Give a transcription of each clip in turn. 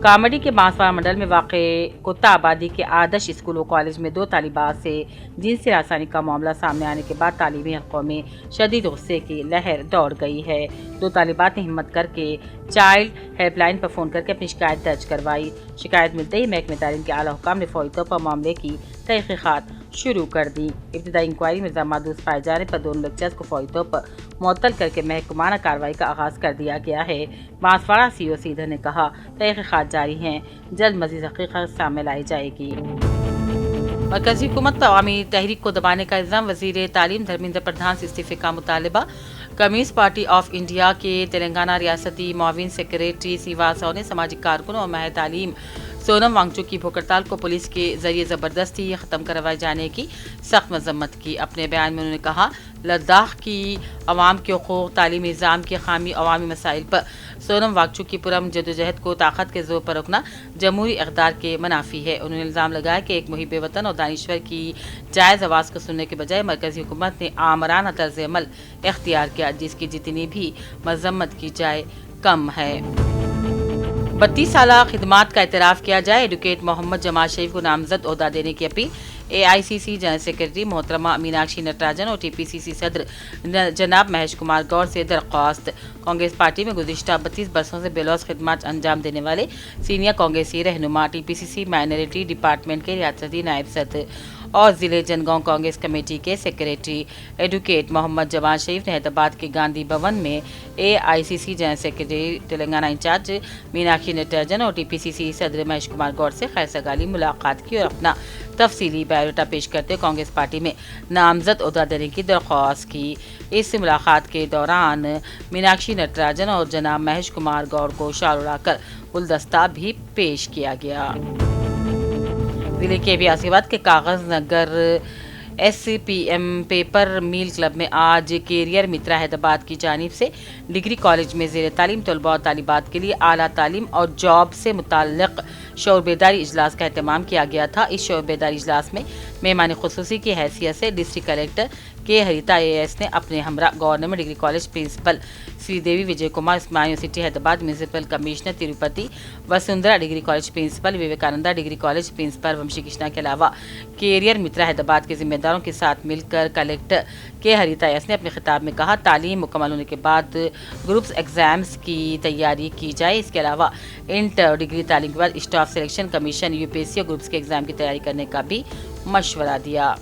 Comedy کے بانسوارہ منڈل میں واقع کتا آبادی کے آدرش اسکول و کالج میں 2 طالبات سے جنسی ہراسانی کا معاملہ سامنے آنے کے بعد تعلیمی حلقوں میں شدید غصے کی لہر دوڑ گئی ہے۔ 2 طالبات نے ہمت کر کے چائلڈ ہیلپ لائن پر فون کر کے اپنی شکایت درج کروائی۔ شکایت ملتے ہی محکمہ تعلیم کے اعلیٰ حکام نے فوری طور پر معاملے کی تحقیقات شروع کر دی۔ ابتدائی انکوائری میں الزامات پائے جانے پر دونوں لیکچرز کو فوری طور پر معطل کر کے محکمانہ کارروائی کا آغاز کر دیا گیا ہے۔ بانسوارہ سی او سیدھر نے کہا، تحقیقات جاری ہیں، جلد مزید حقیقت سامنے لائی جائے گی۔ مرکزی حکومت پر عوامی تحریک کو دبانے کا الزام، وزیر تعلیم دھرمیندر پردھان سے استعفے کا مطالبہ۔ کمیونسٹ پارٹی آف انڈیا کے تلنگانہ ریاستی معاون سیکریٹری سیواس راؤ نے سماجی کارکن اور ماہر تعلیم سونم وانگچک کی بھوک ہڑتال کو پولیس کے ذریعے زبردستی ختم کروائے جانے کی سخت مذمت کی۔ اپنے بیان میں انہوں نے کہا، لداخ کی عوام کے حقوق، تعلیمی نظام کی خامی، عوامی مسائل پر سونم وانگچک کی پرامن جدوجہد کو طاقت کے زور پر روکنا جمہوری اقدار کے منافی ہے۔ انہوں نے الزام لگایا کہ ایک محب وطن اور دانشور کی جائز آواز کو سننے کے بجائے مرکزی حکومت نے آمرانہ طرز عمل اختیار کیا، جس کی جتنی بھی مذمت کی جائے کم ہے۔ 32 سالہ خدمات کا اعتراف کیا جائے، ایڈوکیٹ محمد جمال شریف کو نامزد عہدہ دینے کی appeal. A I C C general secretary محترمہ میناکشی نٹراجن اور ٹی پی سی سی صدر جناب مہیش کمار گوڑ سے درخواست۔ کانگریس پارٹی میں گزشتہ 32 برسوں سے بے لوث خدمات انجام دینے والے سینئر کانگریسی رہنما، T P C C minority department کے ریاستی نائب صدر اور ضلع جنگاؤں کانگریس کمیٹی کے سیکریٹری ایڈوکیٹ محمد جمال شریف نے حیدرآباد کے گاندھی بھون میں A I C C general secretary Telangana incharge Meenakshi Natarajan اور ٹی پی سی سی صدر مہیش کمار گوڑ سے خیر سگالی ملاقات کی اور اپنا تفصیلی بایوڈیٹا پیش کرتے کانگریس پارٹی میں نامزد عہدہ دینے کی درخواست کی۔ اس ملاقات کے دوران میناکشی نٹراجن اور جناب مہیش کمار گوڑ کو شال اڑا کر گلدستہ بھی پیش کیا گیا۔ ضلع کے عاصی آباد کے Kagaznagar S P M paper mill club میں آج کیریئر مترا حیدرآباد کی جانب سے ڈگری کالج میں زیر تعلیم طلباء اور طالبات کے لیے اعلیٰ تعلیم اور جاب سے متعلق شعور بیداری اجلاس کا اہتمام کیا گیا تھا۔ اس شعور بیداری اجلاس میں مہمان خصوصی کی حیثیت سے ڈسٹرکٹ کلیکٹر کے ہریتا اے ایس نے اپنے ہمراہ government degree college principal Sri Devi Vijay Kumar, Ismail university Hyderabad municipal commissioner Tirupati Vasundhara degree college principal, Vivekananda degree college principal Vamshi Krishna کے علاوہ کیریئر مترا حیدرآباد کے ذمہ داروں کے ساتھ مل کر کلیکٹر کے ہریتا ایس نے اپنے خطاب میں کہا، تعلیم مکمل ہونے کے بعد گروپس ایگزامز کی تیاری کی جائے۔ اس کے علاوہ انٹر ڈگری تعلیم کے بعد staff selection commission U P S C اور گروپس کے ایگزام کی تیاری کرنے کا بھی مشورہ دیا۔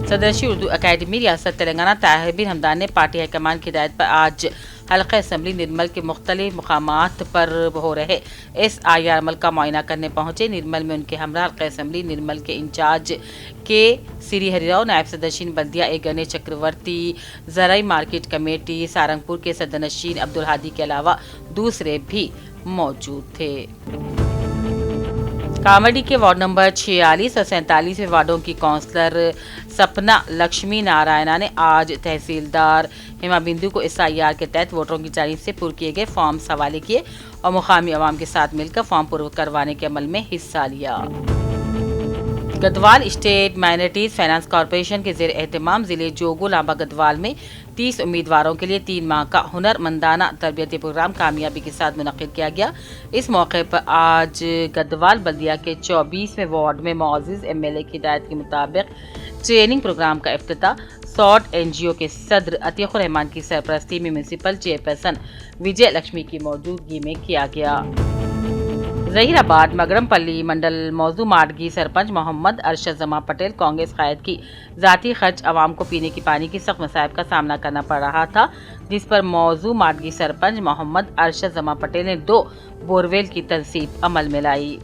صدر اردو اکیڈمی ریاست تلنگانہ طاہر بن حمدان نے پارٹی ہائی کمان کی ہدایت پر آج حلقہ اسمبلی نرمل کے مختلف مقامات پر ہو رہے ایس آئی آر عمل کا معائنہ کرنے پہنچے۔ نرمل میں ان کے ہمراہ حلقہ اسمبلی نرمل کے انچارج کے سری ہری راؤ، نائب صدر نشین بلدیہ اے گنیش چکرورتی، زرعی مارکیٹ کمیٹی سارنگپور کے صدر نشین عبدالہادی کے علاوہ دوسرے بھی موجود تھے۔ کامڈی کے وارڈ نمبر 46 اور 47 وارڈوں کی کونسلر سپنا لکشمی نارائنا نے آج تحصیلدار ہیما بندو کو ایس آئی آر کے تحت ووٹروں کی جانب سے پر کیے گئے فارمز حوالے کیے اور مقامی عوام کے ساتھ مل کر فارم پر کروانے کے عمل میں حصہ لیا۔ Gadwal state minorities finance corporation کے زیر اہتمام ضلع جوگو لامبا گدوال میں 30 امیدواروں کے لیے 3 ماہ کا ہنر مندانہ تربیتی پروگرام کامیابی کے ساتھ منعقد کیا گیا۔ اس موقع پر آج گدوال بلدیہ کے 24ویں وارڈ میں معزز ایم ایل اے کی ہدایت کے مطابق ٹریننگ پروگرام کا افتتاح ساٹ این جی او کے صدر عتیق الرحمان کی سرپرستی میں میونسپل چیئرپرسن وجے لکشمی کی موجودگی میں کیا گیا۔ ظہیر آباد مگرم پلی منڈل موضوع ماڈگی سرپنچ محمد ارشد زماں پٹیل کانگریس قائد کی ذاتی خرچ عوام کو پینے کی پانی کی سخت مصائب کا سامنا کرنا پڑ رہا تھا، جس پر موضوع ماڈگی سرپنچ محمد ارشد زماں پٹیل نے 2 بورویل کی تنصیب عمل میں لائی۔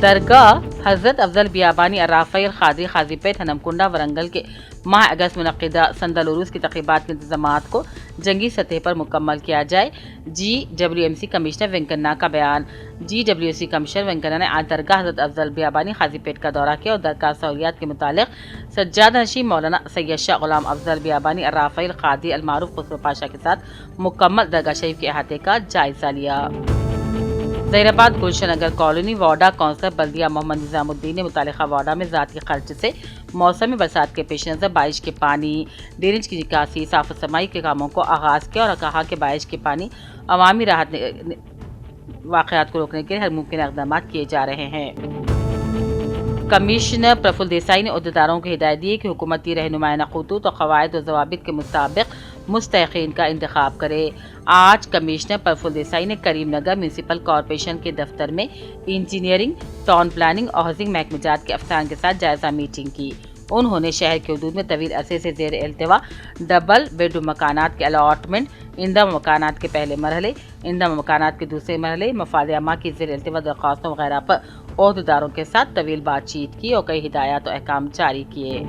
درگاہ حضرت افضل بیابانی الرافعی القادری قاضی پیٹ ہنمکنڈا ورنگل کے ماہ اگست منعقدہ سندل عروس کی تقریبات کے انتظامات کو جنگی سطح پر مکمل کیا جائے۔ G W M C commissioner Venkanna کا بیان۔ G W C commissioner Venkanna نے آج درگاہ حضرت افضل بیابانی قاضی پیٹ کا دورہ کیا اور درگاہ سہولیات کے متعلق سجادہ نشین مولانا سید شاہ غلام افضل بیابانی الرافعی القادری المعروف خسرو پاشا کے ساتھ مکمل درگاہ شریف کے احاطے کا جائزہ لیا۔ ظہیر آباد گلشن نگر کالونی وارڈا کونسلر بلدیہ محمد نظام الدین نے متعلقہ وارڈا میں ذاتی خرچ سے موسمی برسات کے پیش نظر بارش کے پانی، ڈرینج کی نکاسی، صاف صفائی کے کاموں کو آغاز کیا اور کہا کہ بارش کے پانی عوامی راحت واقعات کو روکنے کے لیے ہر ممکن اقدامات کیے جا رہے ہیں۔ کمشنر پرفل دیسائی نے عہدیداروں کو ہدایت دی کہ حکومتی رہنمائانہ خطوط اور قواعد و ضوابط کے مطابق مستحقین کا انتخاب کرے۔ آج کمشنر پرفل دیسائی نے کریم نگر میونسپل کارپوریشن کے دفتر میں انجینئرنگ، ٹاؤن پلاننگ اور ہاؤسنگ محکمہ جات کے افسران کے ساتھ جائزہ میٹنگ کی۔ انہوں نے شہر کے حدود میں طویل عرصے سے زیر التوا ڈبل بیڈ روم مکانات کے الاٹمنٹ، ایندھن مکانات کے پہلے مرحلے، ایندھن مکانات کے دوسرے مرحلے، مفاد عامہ کی زیر التوا درخواستوں وغیرہ پر عہدیداروں کے ساتھ طویل بات چیت کی اور کئی ہدایات و احکام جاری کیے۔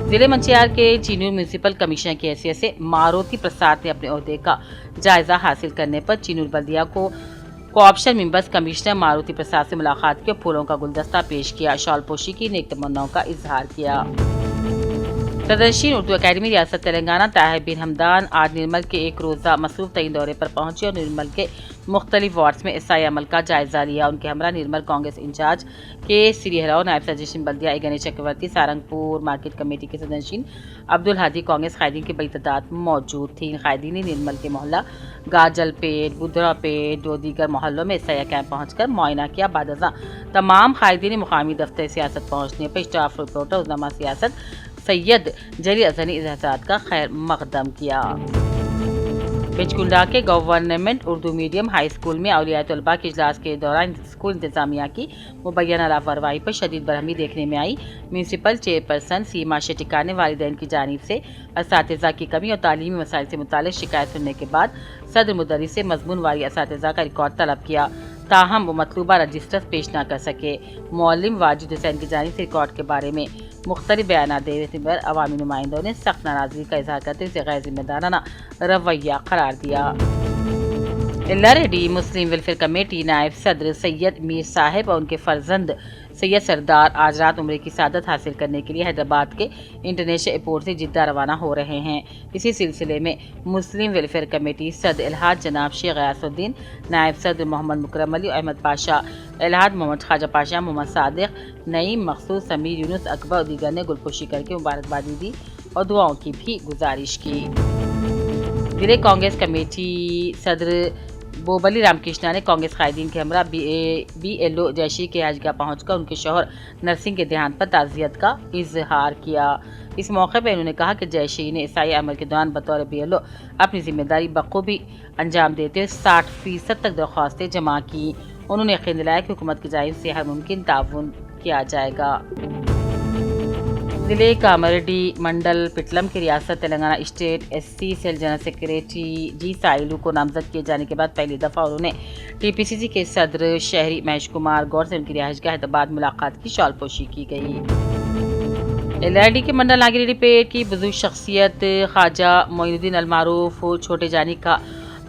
ضلع منچیار کے چینور میونسپل کمشنر کی حیثیت سے ماروتی پرساد نے اپنے عہدے کا جائزہ حاصل کرنے پر چینور بلدیہ کو co-option members commissioner Maruti Prasad سے ملاقات کی اور پھولوں کا گلدستہ پیش کیا، شال پوشی کی، نیک تمناؤں کا اظہار کیا۔ صدرنشین اردو اکیڈمی ریاست تلنگانہ طاہر بن حمدان آج نرمل کے ایک روزہ مصروف ترین دورے پر پہنچے اور نرمل کے مختلف وارڈز میں اصلاحی عمل کا جائزہ لیا۔ ان کے ہمراہ نرمل کانگریس انچارج کے سری ہراؤ، نائب صدرنشین بلدیہ گنیش چکرورتی، سارنگپور مارکیٹ کمیٹی کے صدرنشین عبدالہادی، کانگریس قائدین کی بڑی تعداد موجود تھی۔ ان قائدین نے نرمل کے محلہ گاجل پیٹ، بدھرا پیٹ و دیگر محلوں میں اصلاحیہ کیمپ پہنچ کر معائنہ کیا۔ بعد ازاں تمام قائدین نے مقامی دفتر سیاست پہنچنے پر اسٹاف رپورٹر عظماء سیاست سید جلیل ازہری اعزازات کا خیر مقدم کیا۔ بچکنڈا کے government Urdu medium high school میں اولیاء طلباء کے اجلاس کے دوران اسکول انتظامیہ کی مبینہ لاپرواہی پر شدید برہمی دیکھنے میں آئی۔ میونسپل چیئرپرسن سیما شیٹیکار نے والدین کی جانب سے اساتذہ کی کمی اور تعلیمی مسائل سے متعلق شکایت سننے کے بعد صدر مدرس سے مضمون واری اساتذہ کا ریکارڈ طلب کیا، تاہم وہ مطلوبہ رجسٹر پیش نہ کر سکے۔ معلم واجد حسین کی جانب سے ریکارڈ کے بارے میں مختلف بیانات دینے پر عوامی نمائندوں نے سخت ناراضگی کا اظہار کرتے ہوئے اسے غیر ذمہ دارانہ رویہ قرار دیا۔ ریڈی مسلم ویلفیئر کمیٹی نائب صدر سید میر صاحب اور ان کے فرزند سید سردار آج رات عمرے کی سعادت حاصل کرنے کے لیے حیدرآباد کے انٹرنیشنل ایئرپورٹ سے جدہ روانہ ہو رہے ہیں۔ اسی سلسلے میں مسلم ویلفیئر کمیٹی صدر الحاج جناب شیخ غیاث الدین، نائب صدر محمد مکرم علی، احمد پاشا، الحاج محمد خواجہ پاشا، محمد صادق، نعیم مقصود، سمیر یونس اکبر اور دیگر نے گلپوشی کر کے مبارکبادی دی اور دعاؤں کی بھی گزارش کی۔ ضلع کانگریس کمیٹی صدر بوبلی رام کرشنا نے کانگریس قائدین کے ہمراہ بی ایل او جیشی کے حج گاہ پہنچ کر ان کے شوہر نرسنگ کے دیہانت پر تعزیت کا اظہار کیا۔ اس موقع پر انہوں نے کہا کہ جیشی نے عیسائی عمل کے دوران بطور بی ایل او اپنی ذمہ داری بخوبی انجام دیتے ہوئے 60% تک درخواستیں جمع کی۔ انہوں نے یقین دلایا کہ حکومت کی جانب سے ہر ممکن تعاون کیا جائے گا۔ ضلع کاماریڈی منڈل پٹلم کے ریاست Telangana state S C cell general secretary G Sailu کو نامزد کیے جانے کے بعد پہلی دفعہ انہوں نے ٹی پی سی سی کے صدر شہری مہیش کمار گور سے ان کی رہائش گاہ حیدرآباد ملاقات کی، شال پوشی کی گئی۔ ایل آر ڈی کے منڈل ناگیریڈی پیٹ کی بزرگ شخصیت خواجہ معین الدین المعروف چھوٹے جانی کا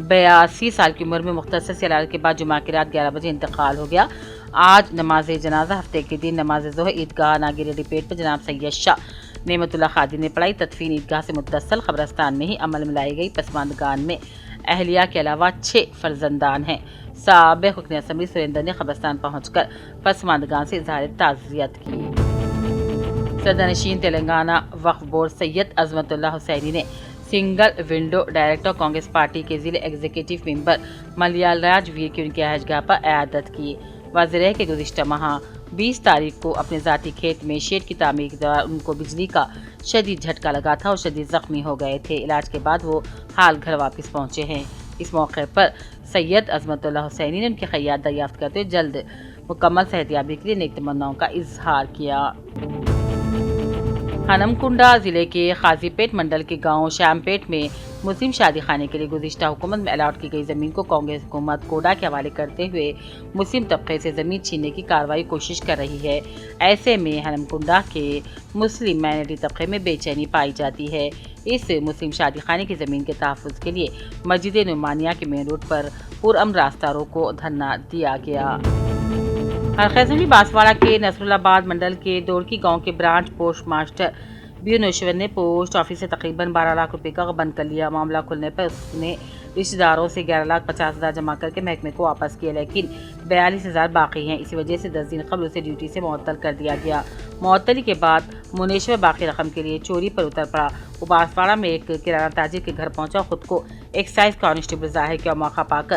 82 سال کی عمر میں مختصر سی علاج کے بعد جمعہ کی رات 11 بجے انتقال ہو گیا۔ آج نماز جنازہ ہفتے کے دن نماز ظہر عیدگاہ ناگیریڈی پیٹ پر جناب سید شاہ نعمت اللہ خادم نے پڑھائی۔ تدفین عیدگاہ سے متصل قبرستان میں ہی عمل میں لائی گئی۔ پسماندگان میں اہلیہ کے علاوہ 6 فرزندان ہیں۔ سابق رکن اسمبلی سریندر نے قبرستان پہنچ کر پسماندگان سے اظہار تعزیت کی۔ صدرنشین تلنگانہ وقف بورڈ سید عظمت اللہ حسینی نے single window director Congress party کے ضلع ایگزیکٹو ممبر ملیال راج ویر کی ان کی رہائش گاہ پر عیادت کی۔ واضح ہے کہ گزشتہ ماہ 20 تاریخ کو اپنے ذاتی کھیت میں شیڈ کی تعمیر کے دوران ان کو بجلی کا شدید جھٹکا لگا تھا اور شدید زخمی ہو گئے تھے۔ علاج کے بعد وہ حال گھر واپس پہنچے ہیں۔ اس موقع پر سید عظمت اللہ حسینی نے ان کی خیریات دریافت کرتے ہوئے جلد مکمل صحتیابی کے لیے نیک تمناؤں کا اظہار کیا۔ ہنمکنڈا ضلع کے قاضی پیٹ منڈل کے گاؤں شام پیٹ میں مسلم شادی خانے کے لیے گزشتہ حکومت میں الاٹ کی گئی زمین کو کانگریس حکومت کوڈا کے حوالے کرتے ہوئے مسلم طبقے سے زمین چھیننے کی کارروائی کوشش کر رہی ہے۔ ایسے میں ہنمکنڈا کے مسلم مائنرٹی طبقے میں بے چینی پائی جاتی ہے۔ اس مسلم شادی خانے کی زمین کے تحفظ کے لیے مسجد نعمانیہ کے مین روڈ پر پرامن راستہ روکو دھرنا دیا گیا۔ ہرخیزمی بانسواڑہ کے نصر آباد منڈل کے دوڑکی گاؤں کے برانچ پوسٹ ماسٹر بی نوشور نے پوسٹ آفس سے تقریباً 12 لاکھ روپے کا بند کر لیا۔ معاملہ کھلنے پر اس نے رشتہ داروں سے 11,50,000 جمع کر کے محکمے کو واپس کیا، لیکن 42,000 باقی ہیں۔ اسی وجہ سے 10 دن قبل اسے ڈیوٹی سے معطل کر دیا گیا۔ معطلی کے بعد منیشور باقی رقم کے لیے چوری پر اتر پڑا۔ وہ بانسواڑہ میں ایک کرانہ تاجر کے گھر پہنچا اور خود کو ایکسائز کانسٹیبل ظاہر کیا اور موقع پا کر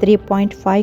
3.5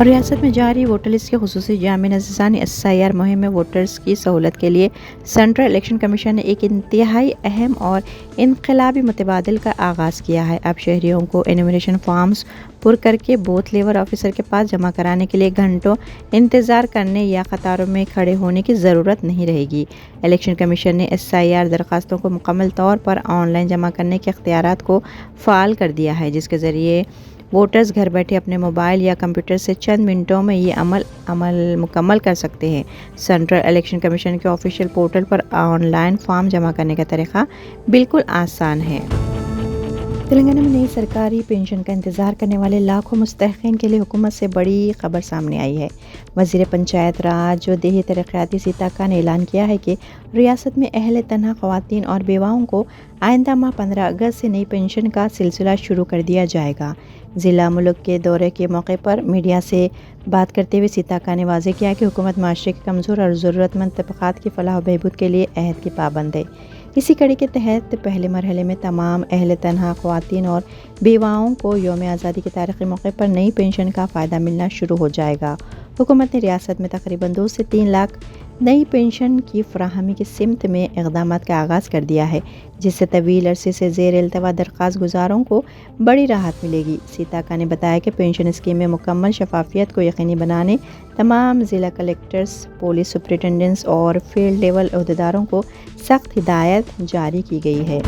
اور ریاست میں جاری ووٹر لسٹ کے خصوصی جامع نظرثانی SIR مہم میں ووٹرز کی سہولت کے لیے سینٹرل الیکشن کمیشن نے ایک انتہائی اہم اور انقلابی متبادل کا آغاز کیا ہے۔ اب شہریوں کو انیمریشن فارمز پر کر کے بوتھ لیول آفیسر کے پاس جمع کرانے کے لیے گھنٹوں انتظار کرنے یا قطاروں میں کھڑے ہونے کی ضرورت نہیں رہے گی۔ الیکشن کمیشن نے SIR درخواستوں کو مکمل طور پر آن لائن جمع کرنے کے اختیارات کو فعال کر دیا ہے، جس کے ذریعے ووٹرز گھر بیٹھے اپنے موبائل یا کمپیوٹر سے چند منٹوں میں یہ عمل مکمل کر سکتے ہیں۔ سینٹرل الیکشن کمیشن کے official portal per on line form جمع کرنے کا طریقہ بالکل آسان ہے۔ تلنگانہ میں نئی سرکاری پنشن کا انتظار کرنے والے لاکھوں مستحقین کے لیے حکومت سے بڑی خبر سامنے آئی ہے۔ وزیر پنچایت راج و دیہی ترقیاتی سیتا نے اعلان کیا ہے کہ ریاست میں اہل تنہا خواتین اور بیواؤں کو آئندہ ماہ 15 اگست سے نئی پنشن کا سلسلہ شروع کر دیا جائے گا۔ ضلع ملک کے دورے کے موقع پر میڈیا سے بات کرتے ہوئے سیتا نے واضح کیا کہ حکومت معاشرے کے کمزور اور ضرورت مند طبقات کی فلاح و بہبود کے لیے عہد کی پابند ہے۔ اسی کڑی کے تحت پہلے مرحلے میں تمام اہل تنہا خواتین اور بیواؤں کو یوم آزادی کے تاریخی موقع پر نئی پنشن کا فائدہ ملنا شروع ہو جائے گا۔ حکومت نے ریاست میں تقریباً 2 سے 3 لاکھ نئی پنشن کی فراہمی کی سمت میں اقدامات کا آغاز کر دیا ہے، جس سے طویل عرصے سے زیر التوا درخواست گزاروں کو بڑی راحت ملے گی۔ سیتا نے بتایا کہ پنشن اسکیم میں مکمل شفافیت کو یقینی بنانے تمام ضلع کلکٹرز، پولیس سپرنٹینڈنٹس اور فیلڈ لیول عہدیداروں کو سخت ہدایت جاری کی گئی ہے۔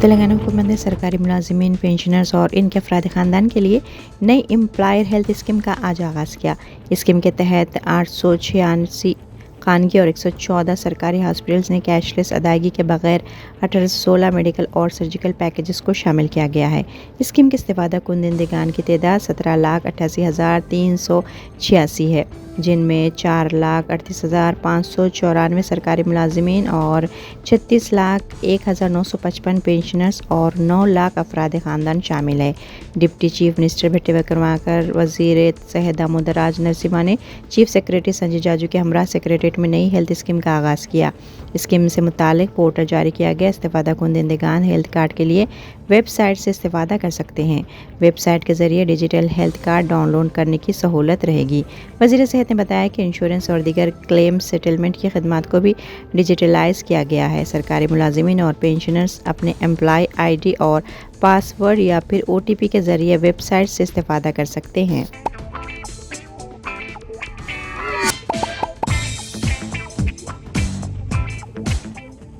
تلنگانہ حکومت نے سرکاری ملازمین، پینشنرز اور ان کے افراد خاندان کے لیے نئی امپلائر ہیلتھ اسکیم کا آج آغاز کیا۔ اسکیم کے تحت 886 خانگی اور 114 سرکاری ہاسپٹلز نے کیش لیس ادائیگی کے بغیر 1816 میڈیکل اور سرجیکل پیکیجز کو شامل کیا گیا ہے۔ اسکیم کے استفادہ کنندگان کی تعداد 17,88,386 ہے، جن میں 4,38,594 سرکاری ملازمین اور 36,01,955 پینشنرز اور 9 لاکھ افراد خاندان شامل ہیں۔ ڈپٹی چیف منسٹر بھٹی وکرماکر، وزیر صحت دامودر راج نرسمہا نے چیف سیکریٹری سنجے جاجو کے ہمراہ سیکریٹریٹ میں نئی ہیلتھ اسکیم کا آغاز کیا۔ اسکیم سے متعلق پورٹل جاری کیا گیا۔ استفادہ کنندگان ہیلتھ کارڈ کے لیے ویب سائٹ سے استفادہ کر سکتے ہیں۔ ویب سائٹ کے ذریعے digital health card download کرنے کی سہولت رہے گی۔ وزیر صحت نے بتایا کہ انشورنس اور دیگر کلیم سیٹلمنٹ کی خدمات کو بھی ڈیجیٹلائز کیا گیا ہے۔ سرکاری ملازمین اور پینشنرز اپنے امپلائی ID اور پاس ورڈ یا پھر OTP کے ذریعے ویب سائٹ سے استفادہ کر سکتے ہیں۔